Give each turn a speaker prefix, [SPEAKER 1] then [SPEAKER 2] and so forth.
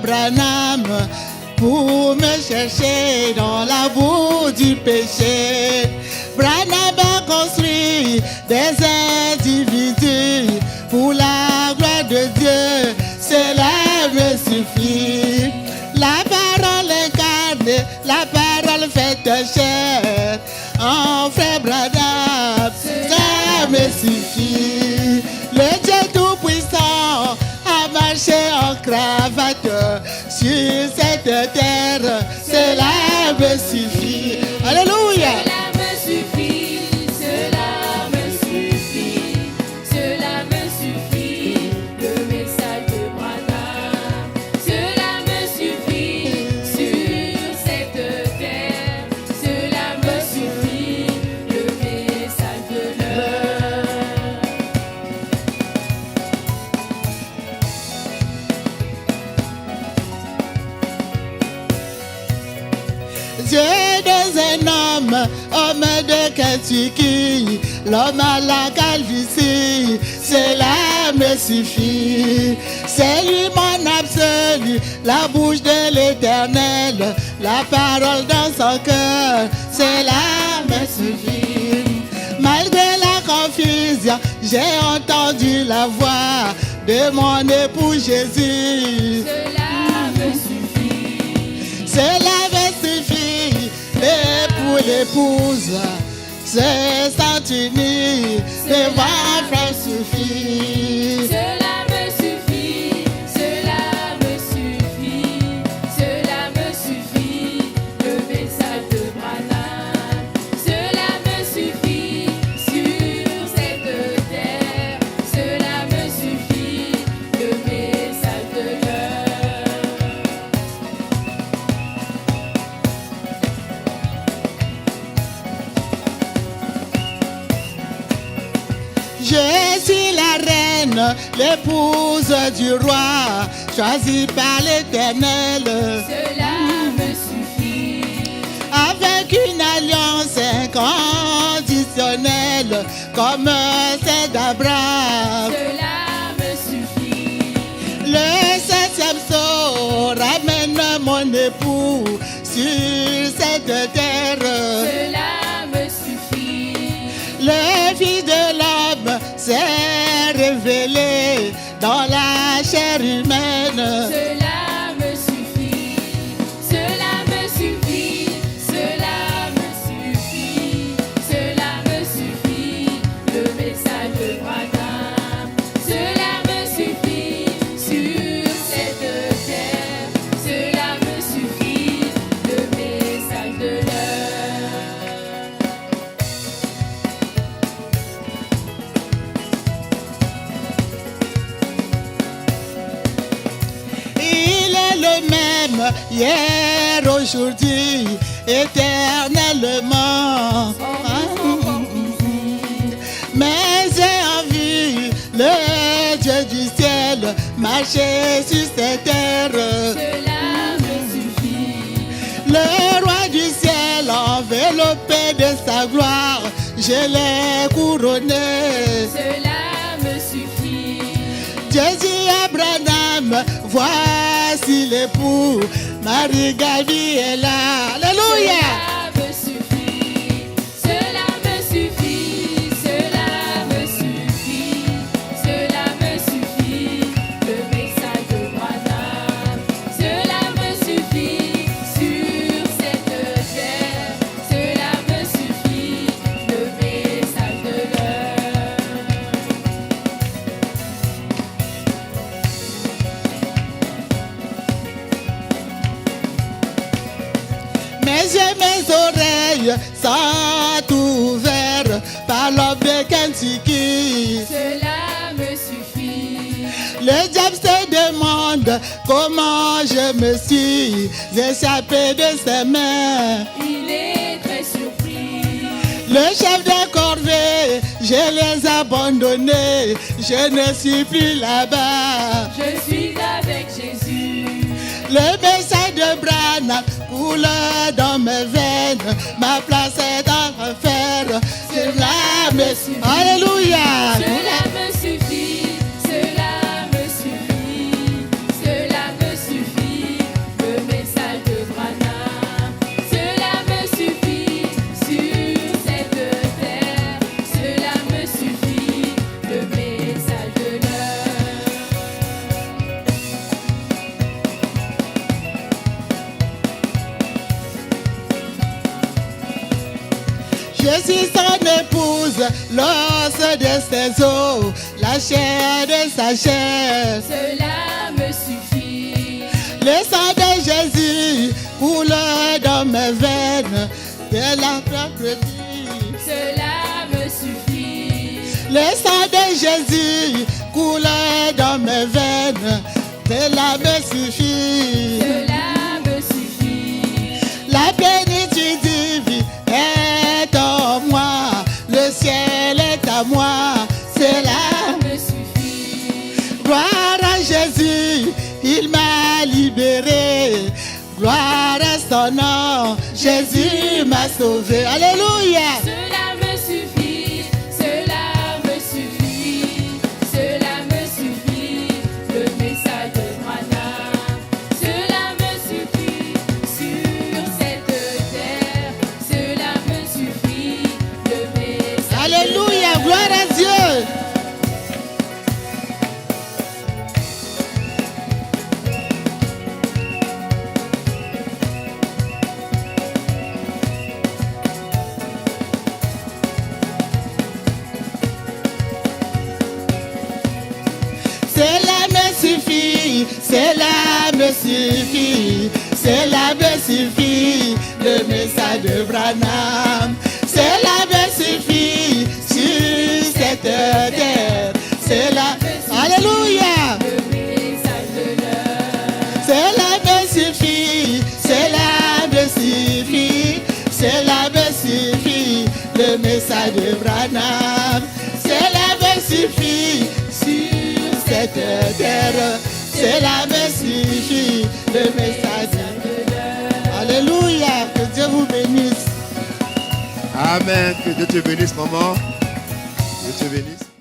[SPEAKER 1] Branham pour me chercher dans la boue du péché. Branham a construit des individus pour la gloire de Dieu. Cela me suffit. La parole incarnée, la parole faite chair. En frère Branham, ça me suffit. Le Dieu tout-puissant a marché en cravate sur cette terre. Cela me suffit. Alléluia.
[SPEAKER 2] Cela me suffit, cela me suffit, cela me suffit, le message de Branham. Cela me suffit sur cette terre, cela me suffit, le message de l'heure.
[SPEAKER 1] Dieu de un homme de Kentucky, l'homme à la calvitie, cela me suffit. C'est lui mon absolu, la bouche de l'Éternel, la parole dans son cœur, cela me suffit. Malgré la confusion, j'ai entendu la voix de mon époux Jésus.
[SPEAKER 2] Cela me suffit,
[SPEAKER 1] Cela me suffit, l'époux, l'épouse, se sentent unis, le bon frère suffit.
[SPEAKER 2] cela me suffit, cela me suffit, cela me suffit, le message de Branham. Cela me suffit sur cette terre, cela me suffit, le message de l'heure.
[SPEAKER 1] Je suis la reine, l'épouse du roi, choisie par l'Éternel,
[SPEAKER 2] Cela me suffit,
[SPEAKER 1] avec une alliance inconditionnelle, comme celle d'Abraham.
[SPEAKER 2] cela me suffit,
[SPEAKER 1] Le 7e saut ramène mon époux sur cette terre.
[SPEAKER 2] cela me suffit.
[SPEAKER 1] Le Fils de l'homme s'est révélé dans la chair humaine.
[SPEAKER 2] Cela me suffit, cela me suffit, cela me suffit, cela me suffit, le message de Branham. Cela me suffit sur cette terre, cela me suffit, le message de l'heure.
[SPEAKER 1] Il est le même hier, aujourd'hui, éternellement. Mais j'ai envie, le Dieu du ciel, marcher sur cette terre.
[SPEAKER 2] Cela me suffit,
[SPEAKER 1] Le roi du ciel, enveloppé de sa gloire, je l'ai couronné.
[SPEAKER 2] cela me suffit.
[SPEAKER 1] Dieu dit à Branham, voici l'époux, Marie Gaby est là. Alléluia.
[SPEAKER 2] Cela me suffit, cela me suffit, cela me suffit, cela me suffit, le message de Branham. Cela me suffit sur cette terre, cela me suffit, le message de l'heure.
[SPEAKER 1] Mes yeux, mes oreilles sont ouverts par l'homme de Kentucky.
[SPEAKER 2] Cela me suffit,
[SPEAKER 1] Le diable se demande comment je me suis échappé de ses mains.
[SPEAKER 2] il est très surpris.
[SPEAKER 1] Le chef de corvée, je les ai abandonnés, je ne suis plus là-bas.
[SPEAKER 2] Je suis avec Jésus.
[SPEAKER 1] Le message de Branham coule dans mes veines, ma place est dans l'enfer. Cela me suffit. Alléluia.
[SPEAKER 2] Cela me suffit, cela me suffit, cela me suffit,
[SPEAKER 1] Je suis son épouse, l'os de ses os, la chair de sa chair.
[SPEAKER 2] Cela me suffit.
[SPEAKER 1] Le sang de Jésus coule dans mes veines, de la propre vie.
[SPEAKER 2] Cela me suffit.
[SPEAKER 1] Le sang de Jésus coule dans mes veines, cela me suffit.
[SPEAKER 2] Cela me suffit.
[SPEAKER 1] La plénitude divine est en moi, le ciel est à moi, cela
[SPEAKER 2] Me suffit.
[SPEAKER 1] gloire à Jésus, il m'a libéré. Gloire à son nom, Jésus m'a sauvé. Alléluia.
[SPEAKER 2] Cela me suffit. Cela me suffit. Cela me suffit. Le message de Branham. Cela me suffit. Sur cette terre. Cela me suffit. Le message.
[SPEAKER 1] Alléluia, gloire à Dieu. Cela me suffit, cela me suffit, cela me suffit, le message de Branham. Cela me suffit sur cette terre. Cela, alléluia.
[SPEAKER 2] Le message de l'heure.
[SPEAKER 1] Cela me suffit, cela me suffit, cela me suffit, le message de Branham. Cela me suffit sur cette terre, cela me suffit, le message de l'heure. Alléluia, que Dieu vous bénisse.
[SPEAKER 3] Amen. Que Dieu te bénisse, maman. Dieu te bénisse.